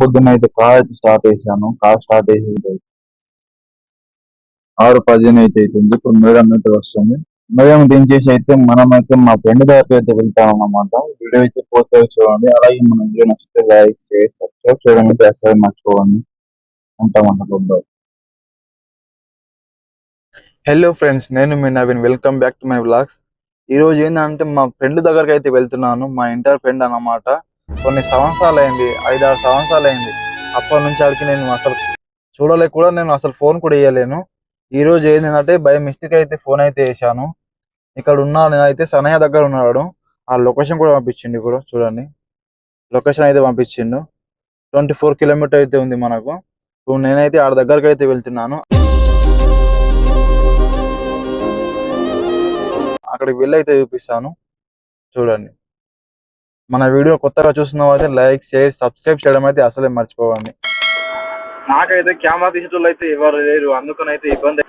పొద్దున్న అయితే కార్ అయితే స్టార్ట్ చేశాను. కార్ స్టార్ట్ చేసి 6:15 అయితే అవుతుంది. ఇప్పుడు మేడం అయితే వస్తుంది. మేడం దించేసి అయితే మనమైతే మా ఫ్రెండ్ దగ్గరికి అయితే వెళ్తాం అన్నమాట. వీడియో అయితే పోతే చూడండి. అలాగే మన వీడియో నచ్చితే లైక్ షేర్ సబ్స్క్రైబ్ చేయడం అయితే అసలు మర్చిపోకండి. ఉంటామంట. హలో ఫ్రెండ్స్, నేను మీ Naveen. Welcome back to my vlogs. ఈ రోజు ఏంటంటే మా ఫ్రెండ్ దగ్గరికి అయితే వెళ్తున్నాను. మా ఇంటర్ ఫ్రెండ్ అన్నమాట. కొన్ని సంవత్సరాలు అయింది, 5-6 సంవత్సరాలు అయింది. అప్పటి నుంచి ఆడికి నేను అసలు చూడలేక కూడా నేను అసలు ఫోన్ కూడా వేయలేను. ఈ రోజు ఏంటంటే బై మిస్టేక్ అయితే ఫోన్ అయితే వేసాను. ఇక్కడ ఉన్నా నేనైతే సనయ్య దగ్గర ఉన్నాడు. ఆ లొకేషన్ కూడా పంపించిండు. ఇప్పుడు చూడండి, లొకేషన్ అయితే పంపించిండు. 24 కిలోమీటర్ అయితే ఉంది మనకు. ఇప్పుడు నేనైతే ఆడ దగ్గరికి అయితే వెళ్తున్నాను. అక్కడికి వెళ్ళి అయితే చూపిస్తాను, చూడండి. మన వీడియో కొత్తగా చూస్తున్న అయితే లైక్ షేర్ సబ్స్క్రైబ్ చేయడం అయితే అసలే మర్చిపోకండి. నాకైతే కెమెరా తీసేటోళ్ళు అయితే ఎవరు లేరు, అందుకని అయితే ఇబ్బంది.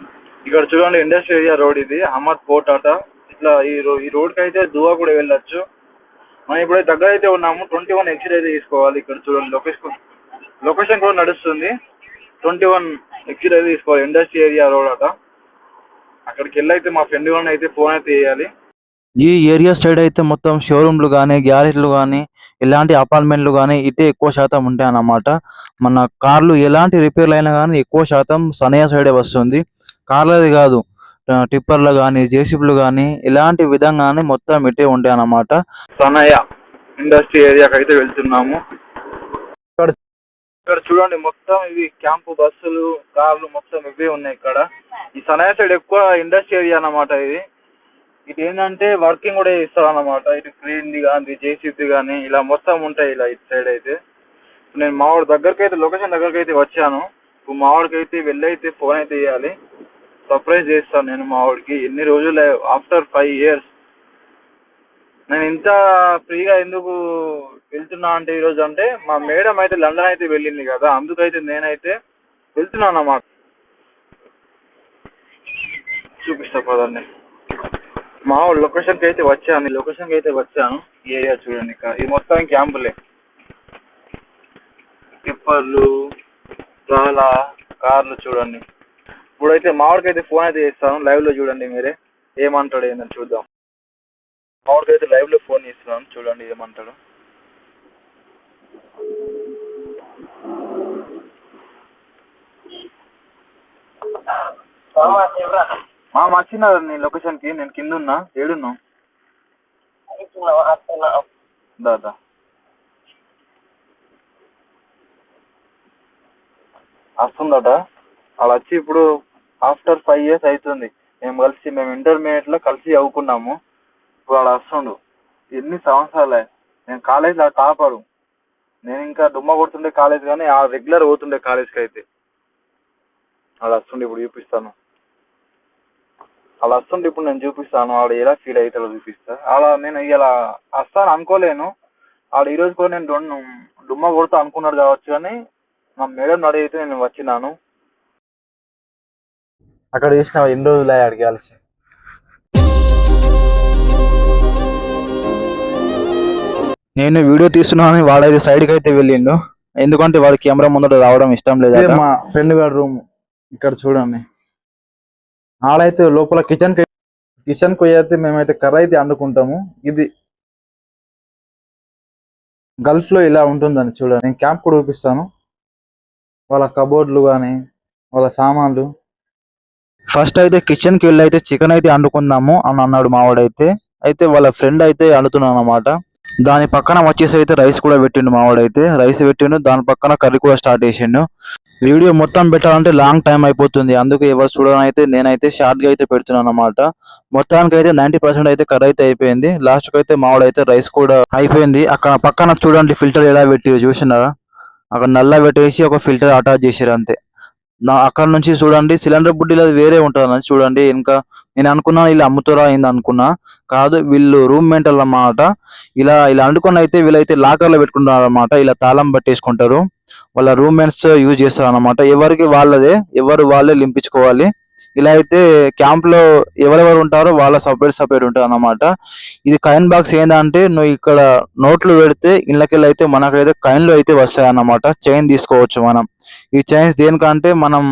ఇక్కడ చూడండి, ఇండస్ట్రియల్ ఏరియా రోడ్ ఇది, అహ్మద్ పోర్ట్ అట. ఇట్లా ఈ రోడ్కి అయితే దువా కూడా వెళ్ళొచ్చు. మనం ఇప్పుడు దగ్గర అయితే ఉన్నాము. 21 ఎగ్జిట్ అయితే తీసుకోవాలి. ఇక్కడ చూడండి, లొకేషన్ కూడా నడుస్తుంది. 21 ఎగ్జిట్ అయితే తీసుకోవాలి. ఇండస్ట్రియల్ ఏరియా రోడ్ అట. అక్కడికి వెళ్ళి అయితే మా ఫ్రెండ్ వాళ్ళని అయితే ఫోన్ అయితే వేయాలి. ఈ ఏరియా సైడ్ అయితే మొత్తం షోరూమ్లు కానీ, గ్యారేజ్లు కానీ, ఇలాంటి అపార్ట్మెంట్లు కానీ ఇటే ఎక్కువ శాతం ఉంటాయి అన్నమాట. మన కార్లు ఎలాంటి రిపేర్లు అయినా కానీ ఎక్కువ శాతం సనయ్య సైడే వస్తుంది. కార్లది కాదు, టిప్పర్లు కానీ, జేసీబీలు కానీ ఇలాంటి విధంగానే మొత్తం ఇటే ఉంటాయి అన్నమాట. సనయ్య ఇండస్ట్రీ ఏరియాకి అయితే వెళ్తున్నాము. ఇక్కడ చూడండి, మొత్తం ఇవి క్యాంపు బస్సులు, కార్లు మొత్తం ఇవే ఉన్నాయి ఇక్కడ. ఈ సనయ్య సైడ్ ఎక్కువ ఇండస్ట్రీ ఏరియా అన్నమాట. ఇది ఏంటంటే వర్కింగ్ కూడా ఇస్తారు అన్నమాట. ఇటు క్రేన్ది కానీ, జేసీబీ కానీ ఇలా మొత్తం ఉంటాయి ఇలా ఇటు సైడ్ అయితే. నేను మావాడి దగ్గరికి అయితే, లొకేషన్ దగ్గరికి అయితే వచ్చాను. ఇప్పుడు మావాడికి అయితే వెళ్ళి అయితే ఫోన్ అయితే వేయాలి. సర్ప్రైజ్ చేస్తాను నేను మావాడికి. ఎన్ని రోజులు ఆఫ్టర్ 5 years నేను ఇంత ఫ్రీగా ఎందుకు వెళ్తున్నా అంటే ఈరోజు అంటే మా మేడం అయితే లండన్ అయితే వెళ్ళింది కదా, అందుకైతే నేనైతే వెళ్తున్నాను అన్నమాట. చూపిస్తా పదండి. మా లొకేషన్కి అయితే వచ్చాను. ఈ ఏరియా చూడండి, ఇది మొత్తం క్యాంపులే. టిప్పర్లు, చాలా కార్లు చూడండి. ఇప్పుడైతే మావాడికైతే ఫోన్ అయితే చేస్తాను. లైవ్లో చూడండి, మీరే ఏమంటాడు ఏందని చూద్దాం. మావాడికైతే లైవ్లో ఫోన్ చేస్తున్నాను, చూడండి ఏమంటాడు. వచ్చినా నీ లొకేషన్కి, నేను కింద ఉన్నా. ఏడున్నా దాదా? వస్తుందట. అలా వచ్చి ఇప్పుడు ఆఫ్టర్ 5 years అవుతుంది మేము ఇంటర్మీడియట్లో కలిసి చదువుకున్నాము. ఇప్పుడు అలా వస్తుండు. ఎన్ని సంవత్సరాలే. నేను కాలేజ్లో టాపరు. నేను ఇంకా దుమ్మ కొడుతుండే కాలేజ్, కానీ ఆ రెగ్యులర్ పోతుండే కాలేజ్కి అయితే. అలా వస్తుండే. ఇప్పుడు చూపిస్తాను. ఇప్పుడు నేను చూపిస్తాను. ఆడ ఎలా ఫీల్ అవుతాడో చూపిస్తా. అలా నేను ఇలా వస్తాను అనుకోలేను. ఆడ ఈరోజు కూడా నేను దుమ్మ కొడుతూ అనుకున్నాడు కావచ్చు, కానీ మా మేడం అడిగితే నేను వచ్చినాను. అక్కడ చేసిన ఎన్ని రోజులు అడిగాల్సి. నేను వీడియో తీస్తున్నాను, వాడైతే సైడ్కి అయితే వెళ్ళిండు. ఎందుకంటే వాడి కెమెరా ముందర రావడం ఇష్టం లేదు. మా ఫ్రెండ్ గారి రూమ్ ఇక్కడ చూడండి. ఆడైతే లోపల కిచెన్ కు అయితే మేమైతే కర్ర అయితే వండుకుంటాము. ఇది గల్ఫ్ లో ఇలా ఉంటుందని చూడండి. నేను క్యాంప్ కూడా చూపిస్తాను. వాళ్ళ కబోర్డ్లు కానీ, వాళ్ళ సామాన్లు. ఫస్ట్ అయితే కిచెన్కి వెళ్ళి అయితే చికెన్ అయితే వండుకుందాము అని అన్నాడు మావాడైతే. అయితే వాళ్ళ ఫ్రెండ్ అయితే వండుతున్నాను అన్నమాట. దాని పక్కన వచ్చేసి అయితే రైస్ కూడా పెట్టిండు మావాడైతే. రైస్ పెట్టిండు, దాని పక్కన కర్రీ కూడా స్టార్ట్ చేసిండు. వీడియో మొత్తం పెట్టాలంటే లాంగ్ టైం అయిపోతుంది. అందుకే ఎవరు చూడనైతే నేనైతే షార్ట్ గా అయితే పెడుతున్నాను అన్నమాట. మొత్తానికి అయితే 90% అయితే కర్రీ అయితే అయిపోయింది. లాస్ట్ కి అయితే మావాడైతే రైస్ కూడా అయిపోయింది. అక్కడ పక్కన చూడండి ఫిల్టర్ ఎలా పెట్టి చూసినారా. అక్కడ నల్ల పెట్టేసి ఒక ఫిల్టర్ అటాచ్ చేసారు అంతే. అక్కడ నుంచి చూడండి సిలిండర్ బుడ్డీలు అది వేరే ఉంటుంది చూడండి. ఇంకా నేను అనుకున్నా ఇలా అమ్ముతారా అయింది అనుకున్నా, కాదు వీళ్ళు రూమ్ మెంట్ అన్నమాట. ఇలా అనుకుని అయితే వీళ్ళైతే లాకర్ లో పెట్టుకుంటారు అన్నమాట. ఇలా తాళం పట్టేసుకుంటారు. వాళ్ళ రూమ్మేట్స్ యూజ్ చేస్తారు అన్నమాట. ఎవరికి వాళ్ళదే, ఎవరు వాళ్ళే లింపించుకోవాలి. ఇలా అయితే క్యాంప్ లో ఎవరెవరు ఉంటారో వాళ్ళ సపరేట్ ఉంటారు అన్నమాట. ఇది కాయిన్ బాక్స్ ఏంటంటే నువ్వు ఇక్కడ నోట్లు పెడితే ఇళ్ళకెళ్ళి అయితే మనకైతే కాయిన్లు అయితే వస్తాయి అన్నమాట. చైన్ తీసుకోవచ్చు మనం. ఈ చైన్స్ దేనికంటే మనం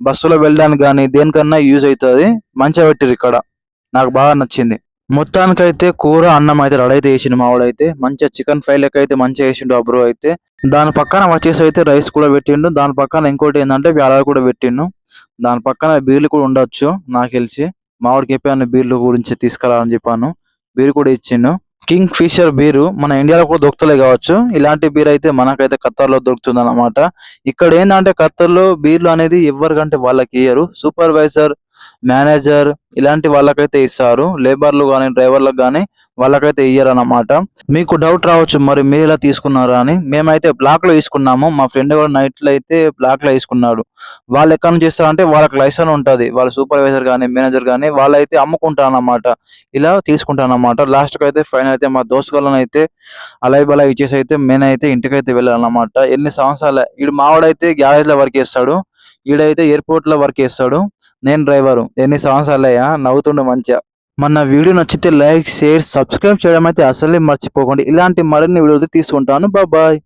బస్సులో వెళ్ళడానికి కానీ దేనికన్నా యూజ్ అవుతుంది. మంచిగా పెట్టిరు ఇక్కడ, నాకు బాగా నచ్చింది. మొత్తానికైతే కూర అన్నం అయితే రెడీ అయితే వేసిండు మావాడైతే. మంచిగా చికెన్ ఫ్రై లెక్క అయితే మంచిగా వేసిండు ఆ బ్రో అయితే. దాని పక్కన వచ్చేసి అయితే రైస్ కూడా పెట్టిండు. దాని పక్కన ఇంకోటి ఏంటంటే వేలాలు కూడా పెట్టిండు. దాని పక్కన బీర్లు కూడా ఉండొచ్చు నాకు తెలిసి. మావాడికి చెప్పాను బీర్లు గురించి తీసుకురాని చెప్పాను. బీర్ కూడా ఇచ్చిండు. కింగ్ ఫిషర్ బీరు మన ఇండియాలో కూడా దొరుకుతలే కావచ్చు. ఇలాంటి బీర్ అయితే మనకైతే ఖత్తర్లో దొరుకుతుంది అన్నమాట. ఇక్కడ ఏంటంటే ఖత్తర్లో బీర్లు అనేది ఎవరికంటే వాళ్ళకి ఇయ్యరు. సూపర్వైజర్, మేనేజర్ ఇలాంటి వాళ్ళకైతే ఇస్తారు. లేబర్లు కానీ డ్రైవర్లకు కానీ వాళ్ళకైతే ఇయ్యరు అన్నమాట. మీకు డౌట్ రావచ్చు మరి మీరు ఇలా తీసుకున్నారా అని. మేమైతే బ్లాక్ లో తీసుకున్నాము. మా ఫ్రెండ్ కూడా నైట్ లో అయితే బ్లాక్ లో తీసుకున్నాడు. వాళ్ళు ఎక్కడ నుంచి ఇస్తారంటే వాళ్ళకి లైసెన్స్ ఉంటది. వాళ్ళ సూపర్వైజర్ కానీ మేనేజర్ కానీ వాళ్ళైతే అమ్ముకుంటారు అన్నమాట. ఇలా తీసుకుంటాను అన్నమాట. లాస్ట్ కి అయితే ఫైనల్ అయితే మా దోస్తులను అయితే అలై బలా ఇచ్చేసి అయితే నేనైతే ఇంటికైతే వెళ్ళాలన్నమాట. ఎన్ని సంవత్సరాలు ఈడు మావాడైతే గ్యారేజ్ లో వర్క్ చేస్తాడు, ఈడైతే ఎయిర్పోర్ట్ లో వర్క్ చేస్తాడు, నేను డ్రైవరు. ఎన్ని సంవత్సరాలయ్యా, నవ్వుతుండు మంచిగా. మన వీడియో నచ్చితే లైక్, షేర్, సబ్స్క్రైబ్ చేయడం అయితే అసలే మర్చిపోకండి. ఇలాంటి మరిన్ని వీడియోలు తీసుకుంటాను. బాయ్.